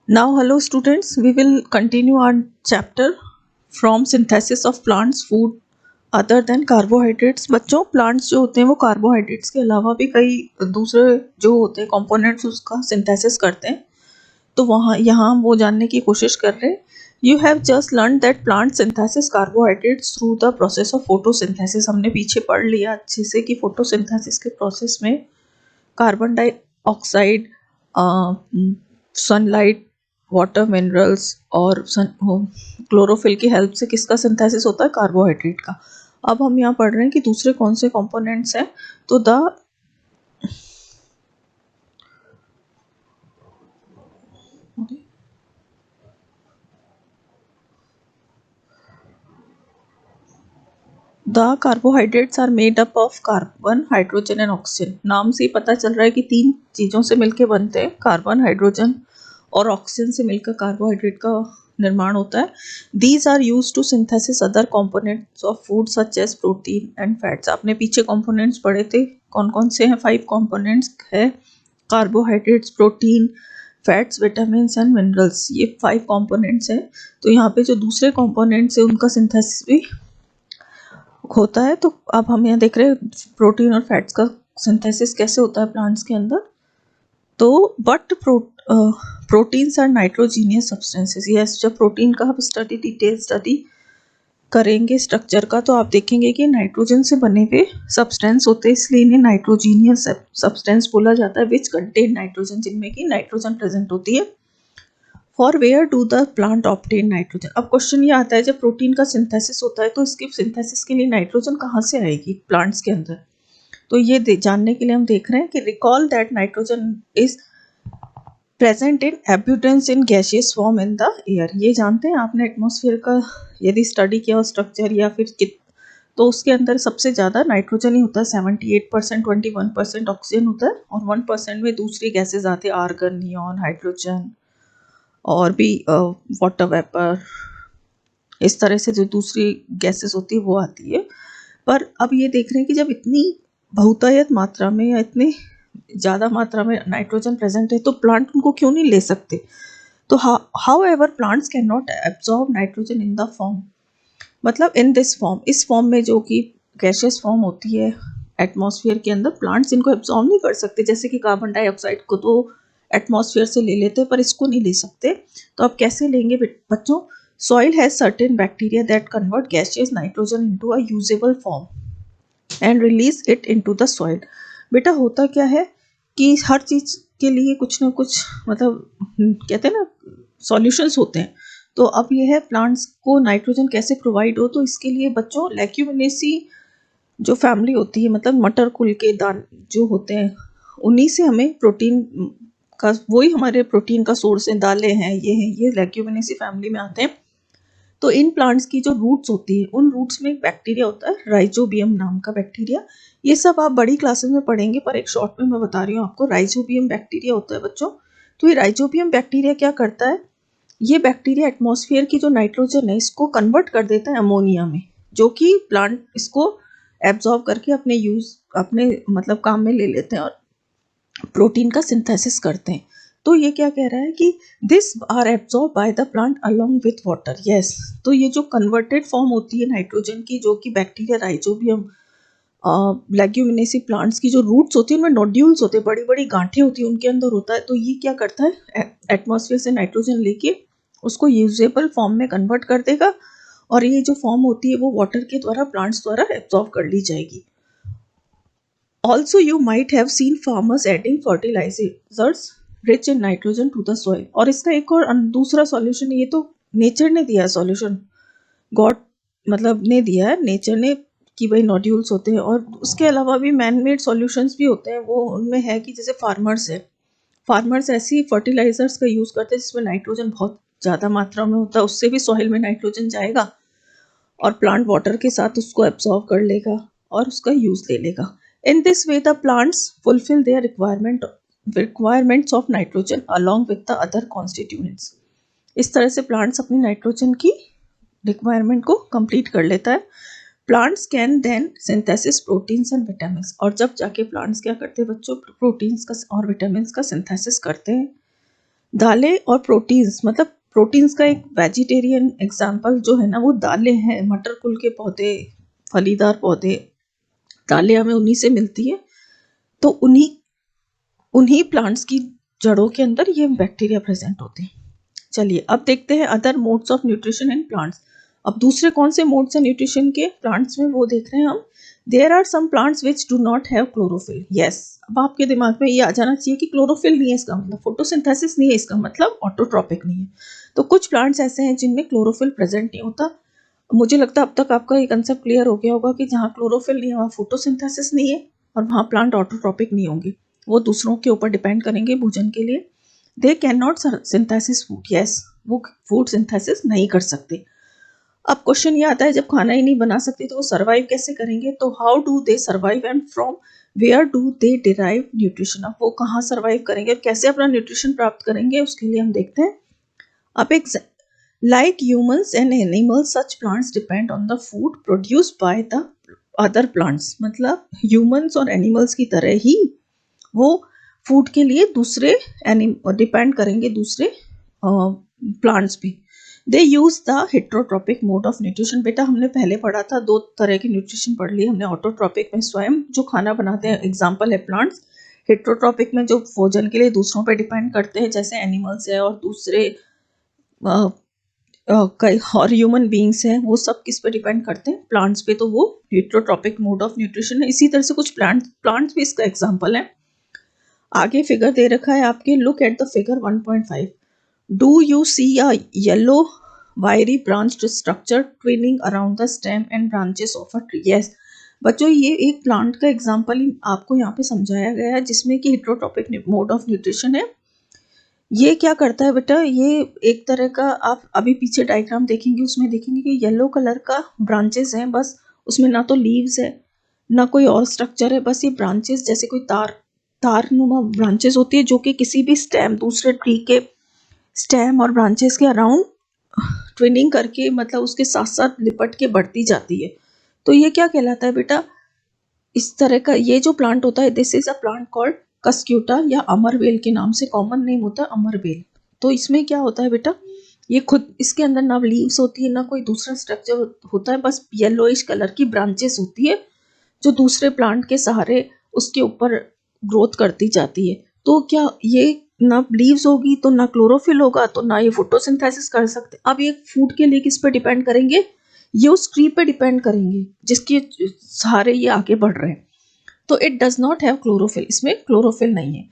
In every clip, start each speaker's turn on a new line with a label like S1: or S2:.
S1: Now, hello students, we will continue our chapter from synthesis of plants food other than carbohydrates. बच्चों, plants जो होते हैं वो carbohydrates के अलावा भी कई दूसरे जो होते हैं कंपोनेंट्स उसका सिंथेसिस करते हैं. तो वहाँ यहाँ हम वो जानने की कोशिश कर रहे हैं. You have just learn that plant synthesis carbohydrates through the process of photosynthesis. हमने पीछे पढ़ लिया अच्छे से कि फोटोसिंथेसिस के प्रोसेस में carbon dioxide, sunlight, water, minerals और क्लोरोफिल की हेल्प से किसका सिंथेसिस होता है? कार्बोहाइड्रेट का. अब हम यहाँ पढ़ रहे हैं कि दूसरे कौन से कंपोनेंट्स हैं. तो the carbohydrates are made up of carbon, hydrogen and oxygen. नाम से ही पता चल रहा है कि तीन चीज़ों से मिलकर बनते हैं. कार्बन, हाइड्रोजन और ऑक्सीजन से मिलकर कार्बोहाइड्रेट का निर्माण होता है. These are use to synthesis other components of food such as protein and fats. आपने पीछे कंपोनेंट्स पढ़े थे. कौन कौन से हैं? 5 कंपोनेंट्स है. Carbohydrates, protein, fats, vitamin and minerals. ये 5 कंपोनेंट्स हैं. तो यहाँ पे जो दूसरे कंपोनेंट्स है उनका सिंथेसिस भी होता है. तो अब हम यहाँ देख रहे हैं प्रोटीन और फैट्स का सिंथेसिस कैसे होता है प्लांट्स के अंदर. तो but proteins are nitrogenous substances. Yes, जब प्रोटीन का आप डिटेल स्टडी करेंगे स्ट्रक्चर का तो आप देखेंगे कि नाइट्रोजन से बने हुए सब्सटेंस होते हैं, इसलिए इन्हें नाइट्रोजीनियस सब्सटेंस बोला जाता है. विच कंटेन नाइट्रोजन, जिनमें कि नाइट्रोजन प्रेजेंट होती है. For where do the plant obtain nitrogen. अब क्वेश्चन ये आता है जब प्रोटीन का सिंथेसिस होता है तो इसके सिंथेसिस के लिए नाइट्रोजन कहाँ से आएगी प्लांट्स के अंदर. तो ये जानने के लिए हम देख रहे हैं कि recall that nitrogen is present in एब्यूडेंस in gaseous form in the air. ये जानते हैं आपने एटमॉस्फेयर का यदि स्टडी किया हो स्ट्रक्चर या फिर तो उसके अंदर सबसे ज़्यादा नाइट्रोजन ही होता है. 78%, 21% ऑक्सीजन होता है और 1% में दूसरी गैसेज आती है. आर्गन, नियॉन, हाइड्रोजन और भी वाटर वेपर, इस तरह से जो दूसरी गैसेस होती है वो आती है. पर अब ये देख रहे हैं कि जब इतनी बहुतायत मात्रा में या इतने ज़्यादा मात्रा में नाइट्रोजन प्रेजेंट है तो प्लांट उनको क्यों नहीं ले सकते. तो how ever plants can not absorb nitrogen in the form, मतलब इन दिस फॉर्म, इस फॉर्म में जो कि गैसियस फॉर्म होती है एटमॉस्फेयर के अंदर, प्लांट्स इनको एब्जॉर्ब नहीं कर सकते. जैसे कि कार्बन डाइऑक्साइड को तो एटमॉस्फेयर से ले लेते हैं पर इसको नहीं ले सकते. तो अब कैसे लेंगे बच्चों? Soil has certain bacteria that convert gaseous nitrogen into a usable form and release it into the soil. बेटा होता क्या है कि हर चीज़ के लिए कुछ ना कुछ, मतलब कहते हैं ना, सॉल्यूशंस होते हैं. तो अब ये है प्लांट्स को नाइट्रोजन कैसे प्रोवाइड हो. तो इसके लिए बच्चों लेग्यूमिनेसी जो फैमिली होती है, मतलब मटर कुल के दान जो होते हैं, उन्हीं से हमें प्रोटीन का, वही हमारे प्रोटीन का सोर्स है. दालें हैं, ये लेग्यूमिनेसी फैमिली में आते हैं. तो इन प्लांट्स की जो रूट्स होती है उन रूट्स में एक बैक्टीरिया होता है, राइजोबियम नाम का बैक्टीरिया. ये सब आप बड़ी क्लासेस में पढ़ेंगे पर एक शॉर्ट में मैं बता रही हूँ आपको. राइजोबियम बैक्टीरिया होता है बच्चों. तो ये राइजोबियम बैक्टीरिया क्या करता है? ये बैक्टीरिया एटमॉस्फेयर की जो नाइट्रोजन है इसको कन्वर्ट कर देता है अमोनिया में, जो कि प्लांट इसको एब्जॉर्ब करके अपने मतलब काम में ले लेते हैं और प्रोटीन का सिंथेसिस करते हैं. तो ये क्या कह रहा है कि this are absorb by the plant along with water. Yes, तो ये जो कन्वर्टेड फॉर्म होती है नाइट्रोजन की, जो कि बैक्टीरिया राइजोबियम लेग्यूमिनेसी प्लांट्स की जो रूट्स होती है उनमें नोड्यूल्स होते हैं, बड़ी बड़ी गांठें होती है उनके अंदर होता है. तो ये क्या करता है, एटमॉस्फेयर से नाइट्रोजन लेके उसको यूजेबल फॉर्म में कन्वर्ट कर देगा और ये जो फॉर्म होती है वो वाटर के द्वारा, प्लांट्स द्वारा एब्जॉर्ब कर ली जाएगी. Also, you might have seen farmers adding fertilizers rich in nitrogen to the soil. और इसका एक और दूसरा सॉल्यूशन, ये तो नेचर ने दिया है सॉल्यूशन, गॉड मतलब ने दिया है, नेचर ने, कि भाई नोड्यूल्स होते हैं. और उसके अलावा भी मैन मेड सॉल्यूशंस भी होते हैं. वो उनमें है कि जैसे फार्मर्स ऐसी फर्टिलाइजर्स का यूज़ करते हैं जिसमें नाइट्रोजन बहुत ज़्यादा मात्रा में होता है. उससे भी सॉइल में नाइट्रोजन जाएगा और प्लांट वाटर के साथ उसको एब्जॉर्ब कर लेगा और उसका यूज ले लेगा. In this way the plants fulfil there requirements of nitrogen along with the other constituents. इस तरह से प्लांट्स अपनी नाइट्रोजन की रिक्वायरमेंट को कंप्लीट कर लेता है. Plants can then synthesis proteins and vitamin. और जब जाके प्लांट्स क्या करते हैं बच्चों, प्रोटीन्स का और विटामिन का सिंथेसिस करते हैं. दालें और प्रोटीन्स, मतलब प्रोटीन्स का एक वेजिटेरियन एग्जाम्पल जो है ना वो दालें हैं, मटर कुल के पौधे, फलीदार पौधे, दालें हमें उन्हीं से मिलती है। तो उन्हीं उन्हीं प्लांट्स की जड़ों के अंदर ये बैक्टीरिया प्रेजेंट होते हैं। चलिए अब देखते हैं other modes of nutrition in plants. अब दूसरे कौन से मोड्स हैं न्यूट्रिशन के प्लांट्स में वो देख रहे हैं हम। There are some plants which do not have chlorophyll. Yes, अब आपके दिमाग में ये आ जाना चाहिए कि क्लोरोफिल नहीं है इसका मतलब फोटोसिंथेसिस नहीं है, इसका मतलब ऑटोट्रॉपिक नहीं है। तो कुछ प्लांट्स ऐसे हैं जिनमें क्लोरोफिल प्रेजेंट नहीं होता। मुझे लगता है अब तक आपका ये कंसेप्ट क्लियर हो गया होगा कि जहाँ क्लोरोफिल नहीं है वहाँ फोटोसिंथेसिस नहीं है और वहाँ प्लांट ऑटोट्रॉपिक नहीं होंगे, वो दूसरों के ऊपर डिपेंड करेंगे भोजन के लिए। They can not synthesis food. Yes, वो फूड सिंथेसिस नहीं कर सकते। अब क्वेश्चन ये आता है जब खाना ही नहीं बना सकते तो वो सर्वाइव कैसे करेंगे। तो how do they survive and from where do they derive nutrition. अब वो कहाँ सर्वाइव करेंगे और कैसे अपना न्यूट्रिशन प्राप्त करेंगे उसके लिए हम देखते हैं। अब एक like humans and animals such plants depend on the food produced by the other plants। मतलब humans और animals की तरह ही वो फूड के लिए दूसरे डिपेंड करेंगे दूसरे प्लांट्स पे। They use the heterotrophic mode of nutrition. बेटा हमने पहले पढ़ा था, दो तरह की न्यूट्रिशन पढ़ ली हमने। ऑटोट्रॉपिक में स्वयं जो खाना बनाते हैं, एग्जाम्पल है प्लांट्स। हेट्रोट्रॉपिक में जो भोजन के लिए दूसरों पे डिपेंड करते हैं जैसे एनिमल्स है और दूसरे कई और ह्यूमन बींग्स हैं, वो सब किस पे डिपेंड करते हैं, प्लांट्स पे। तो वो हेट्रोट्रॉपिक मोड ऑफ न्यूट्रिशन है। इसी तरह से कुछ प्लांट्स भी इसका एग्जांपल है। आगे फिगर दे रखा है आपके, look at the figure 1.5। Do you see a yellow wiry branched structure twining around the stem and branches of a tree. Yes बच्चों, ये एक प्लांट का एग्जांपल आपको यहाँ पे समझाया गया है जिसमें कि हेट्रोट्रॉपिक मोड ऑफ न्यूट्रिशन है। ये क्या करता है बेटा, ये एक तरह का, आप अभी पीछे डायग्राम देखेंगे उसमें देखेंगे कि येलो कलर का ब्रांचेस हैं, बस उसमें ना तो लीव्स है ना कोई और स्ट्रक्चर है, बस ये ब्रांचेस जैसे कोई तार नुमा ब्रांचेस होती है जो कि किसी भी स्टेम, दूसरे ट्री के स्टेम और ब्रांचेस के अराउंड ट्विनिंग करके, मतलब उसके साथ साथ लिपट के बढ़ती जाती है। तो ये क्या कहलाता है बेटा, इस तरह का ये जो प्लांट होता है, this is a plant called Cuscuta या अमरबेल के नाम से कॉमन नेम होता है अमरबेल। तो इसमें क्या होता है बेटा, ये खुद इसके अंदर ना लीव्स होती है ना कोई दूसरा स्ट्रक्चर होता है, बस येलोइश कलर की ब्रांचेस होती है जो दूसरे प्लांट के सहारे उसके ऊपर ग्रोथ करती जाती है। तो क्या ये ना लीव्स होगी तो ना क्लोरोफिल होगा तो ना ये फोटोसिंथेसिस कर सकते। अब ये फूड के लिए किस पे डिपेंड करेंगे, ये उस ट्री पे डिपेंड करेंगे जिसके सहारे ये आगे बढ़ रहे हैं। तो it does not have chlorophyll, इसमें क्लोरोफिल नहीं है।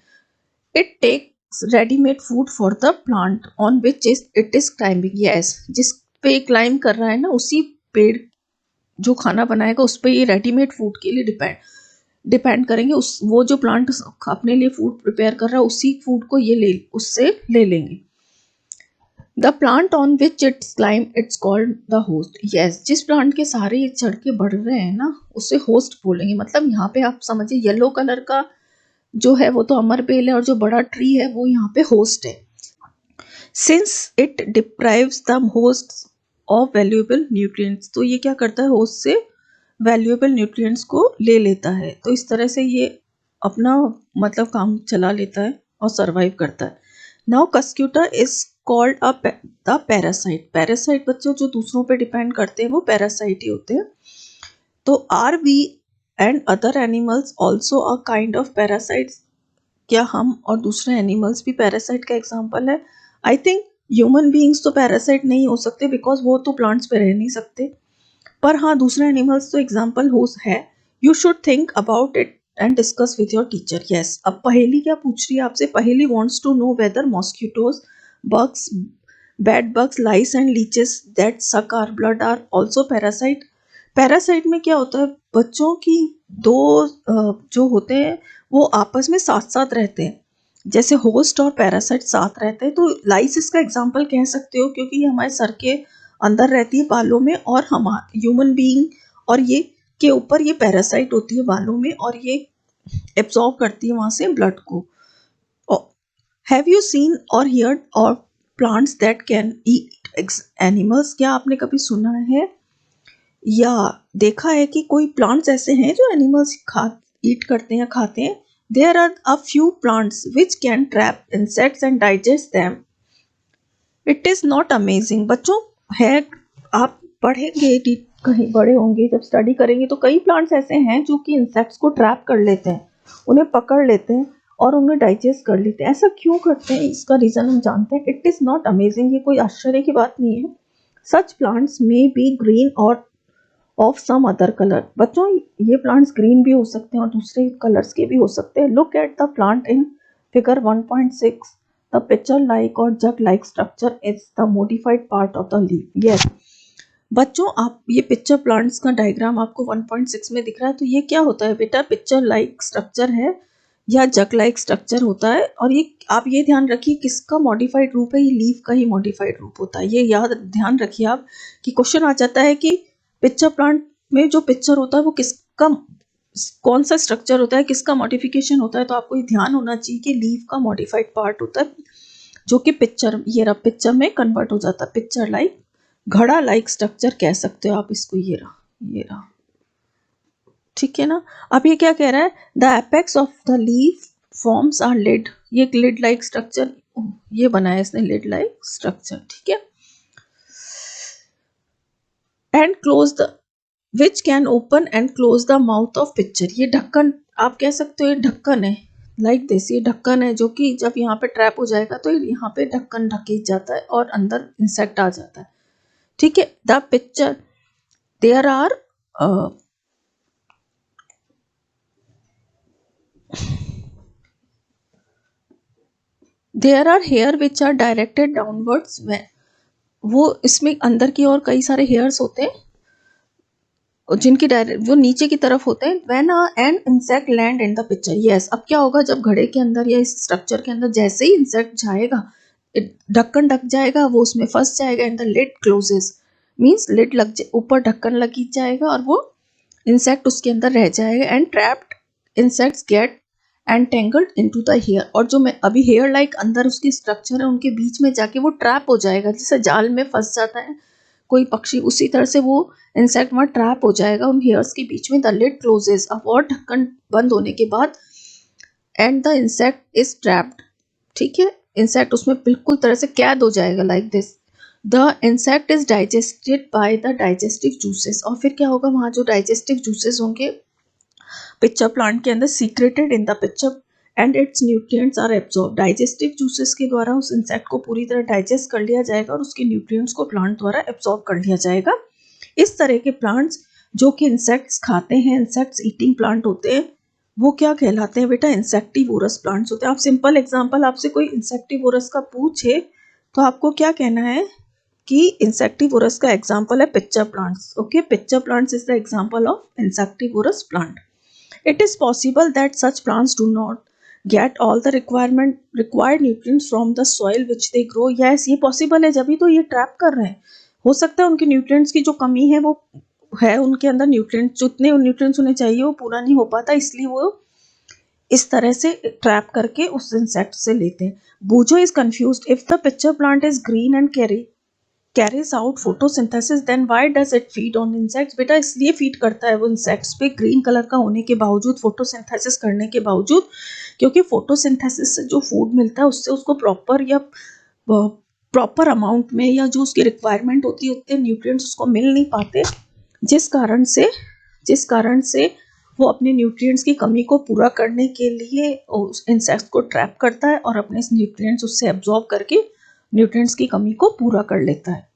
S1: It takes readymade food for the plant on which it is climbing. Yes, जिस पे क्लाइंब कर रहा है ना उसी पेड़ जो खाना बनाएगा उस पर ये रेडीमेड फूड के लिए डिपेंड करेंगे। उस वो जो प्लांट अपने लिए फूड प्रिपेयर कर रहा है उसी फूड को ये उससे ले लेंगे। The plant on which it's climb it's called the host. Yes, जिस प्लांट के सहारे ये चढ़ के बढ़ रहे हैं ना उसे होस्ट बोलेंगे। मतलब यहाँ पे आप समझिए येलो कलर का जो है वो तो अमरबेल है और जो बड़ा ट्री है वो यहाँ पे होस्ट है। Since it deprives the host of valuable nutrients, तो ये क्या करता है, होस्ट से वैल्यूएबल न्यूट्रिएंट्स को ले लेता है। तो इस तरह से ये अपना मतलब काम चला लेता है और सरवाइव करता है। Now Cuscuta is called a the parasite. Parasite बच्चों जो दूसरों पे डिपेंड करते हैं वो पैरासाइट ही होते हैं। तो are we and other animals also a kind of parasites. क्या हम और दूसरे एनिमल्स भी पैरासाइट का एग्जाम्पल है? आई थिंक ह्यूमन बींग्स तो पैरासाइट नहीं हो सकते बिकॉज वो तो प्लांट्स पे रह नहीं सकते, पर हाँ दूसरे एनिमल्स तो एग्जाम्पल हो है। You should think about it and discuss with your teacher. Yes, अब पहेली क्या पूछ रही है आपसे, पहेली wants to know whether mosquitoes, bugs, bed bugs, lice and leeches that suck our blood are also parasite. Parasite में क्या होता है बच्चों की, दो जो होते हैं वो आपस में साथ साथ रहते हैं, जैसे होस्ट और पैरासाइट साथ रहते हैं। तो लाइस इसका एग्जाम्पल कह सकते हो क्योंकि ये हमारे सर के अंदर रहती है बालों में, और हम ह्यूमन बीइंग और ये के ऊपर ये पैरासाइट होती है बालों में और ये एब्जॉर्ब करती है वहां से ब्लड को। हैव यू सीन और हियर्ड और plants that can eat animals. क्या आपने कभी सुना है या देखा है कि कोई प्लांट्स ऐसे हैं जो एनिमल्स ईट करते हैं, खाते हैं? There are a few plants which can trap insects and digest them. It is not amazing. बच्चों है, आप पढ़ेंगे कहीं बड़े होंगे जब स्टडी करेंगे तो कई प्लांट्स ऐसे हैं जो कि इंसेक्ट्स को ट्रैप कर लेते हैं, उन्हें पकड़ लेते हैं और उन्हें डाइजेस्ट कर लेते हैं। ऐसा क्यों करते हैं, इसका रीज़न हम जानते हैं। इट इज़ नॉट अमेजिंग, ये कोई आश्चर्य की बात नहीं है। सच प्लांट्स मे बी ग्रीन और ऑफ सम अदर कलर। बच्चों ये प्लांट्स ग्रीन भी हो सकते हैं और दूसरे कलर्स के भी हो सकते हैं। Look at the plant in figure 1.6। The pitcher like or jug like structure is the modified part of the leaf. Yes बच्चों, आप ये पिक्चर प्लांट्स का डायग्राम आपको 1.6 में दिख रहा है, तो ये क्या होता है बेटा, पिक्चर लाइक स्ट्रक्चर है या जग लाइक स्ट्रक्चर होता है। और ये आप ये ध्यान रखिए किसका मॉडिफाइड रूप है, ये लीफ का ही मॉडिफाइड रूप होता है। ये याद ध्यान रखिए आप कि क्वेश्चन आ जाता है कि पिक्चर प्लांट में जो पिक्चर होता है वो किसका, कौन सा स्ट्रक्चर होता है, किसका मॉडिफिकेशन होता है। तो आपको ये ध्यान होना चाहिए कि लीफ का मॉडिफाइड पार्ट होता है जो कि पिक्चर, ये रहा पिक्चर में कन्वर्ट हो जाता है। पिक्चर लाइक, घड़ा लाइक स्ट्रक्चर कह सकते हो आप इसको। ये रहा, ठीक है ना। अब ये क्या कह रहा है, the apex of the leaf forms are lid. ये लिड लाइक स्ट्रक्चर ये बनाया इसने, लिड लाइक स्ट्रक्चर, ठीक है। And close the which can open and close the mouth of pitcher. ये ढक्कन आप कह सकते हो, ये ढक्कन है लाइक दिस, ये ढक्कन है जो कि जब यहाँ पे ट्रैप हो जाएगा तो यहाँ पे ढक्कन ढकेज जाता है और अंदर इंसेक्ट आ जाता है, ठीक है। The pitcher there are there are hair which are directed downwards. वो इसमें अंदर की ओर कई सारे हेयर्स होते हैं जिनकी डायरेक्ट वो नीचे की तरफ होते हैं। When an insect land in the picture. Yes, अब क्या होगा जब घड़े के अंदर या इस स्ट्रक्चर के अंदर जैसे ही इंसेक्ट जाएगा, ढक्कन ढक जाएगा, वो उसमें फंस जाएगा and the lid closes. Means lid लग ऊपर ढक्कन लगी जाएगा और वो इंसेक्ट उसके अंदर रह जाएगा। And trapped insects get entangled into the hair. और जो मैं अभी हेयर लाइक अंदर उसकी स्ट्रक्चर है उनके बीच में जाके वो ट्रैप हो जाएगा, जैसे जाल में फंस जाता है कोई पक्षी, उसी तरह से वो इंसेक्ट वहाँ ट्रैप हो जाएगा उन हेयर्स के बीच में। द लिड क्लोजेस, अब और ढक्कन बंद होने के बाद and the insect is trapped, ठीक है। इंसेक्ट उसमें बिल्कुल तरह से कैद हो जाएगा like this. The insect is digested by the digestive juices. और फिर क्या होगा, वहाँ जो डाइजेस्टिव जूसेस होंगे पिक्चर प्लांट के अंदर secreted in the pitcher and its nutrients are absorb. Digestive juices के द्वारा उस इंसेक्ट को पूरी तरह डाइजेस्ट कर लिया जाएगा और उसके न्यूट्रिएंट्स को प्लांट द्वारा एब्जॉर्ब कर लिया जाएगा। इस तरह के प्लांट्स जो कि इंसेक्ट्स खाते हैं, इंसेक्ट्स ईटिंग प्लांट होते हैं, वो क्या कहलाते हैं बेटा, इंसेक्टिवोरस प्लांट्स होते हैं। आप सिंपल एग्जांपल, आपसे कोई इंसेक्टिवोरस का पूछे तो आपको क्या कहना है कि इंसेक्टिवोरस का एग्जांपल है picture plants. Okay, picture plants is the example of insectivorous plant. It is possible that such plants do not get all the required nutrients from the soil which they grow. Yes, ये possible है, जब भी तो ये trap कर रहे हैं। हो सकता है उनके न्यूट्रिएंट्स की जो कमी है वो है, उनके अंदर न्यूट्रिएंट्स जितने न्यूट्रिएंट्स उन्हें चाहिए वो पूरा नहीं हो पाता, इसलिए वो इस तरह से ट्रैप करके उस इंसेक्ट से लेते हैं। Boojho is confused, if the pitcher plant is green and carries out photosynthesis then why does it feed on insects। बेटा इसलिए फीड करता है वो इंसेक्ट्स पे ग्रीन कलर का होने के बावजूद, फोटोसिंथेसिस करने के बावजूद, क्योंकि फोटोसिंथेसिस से जो फूड मिलता है उससे उसको प्रॉपर अमाउंट में या जो उसकी रिक्वायरमेंट होती है उतने न्यूट्रिएंट्स उसको मिल नहीं पाते, जिस कारण से वो अपने न्यूट्रिएंट्स की कमी को पूरा करने के लिए इंसेक्ट्स को ट्रैप करता है और अपने न्यूट्रिएंट्स उससे एब्जॉर्ब करके न्यूट्रिएंट्स की कमी को पूरा कर लेता है।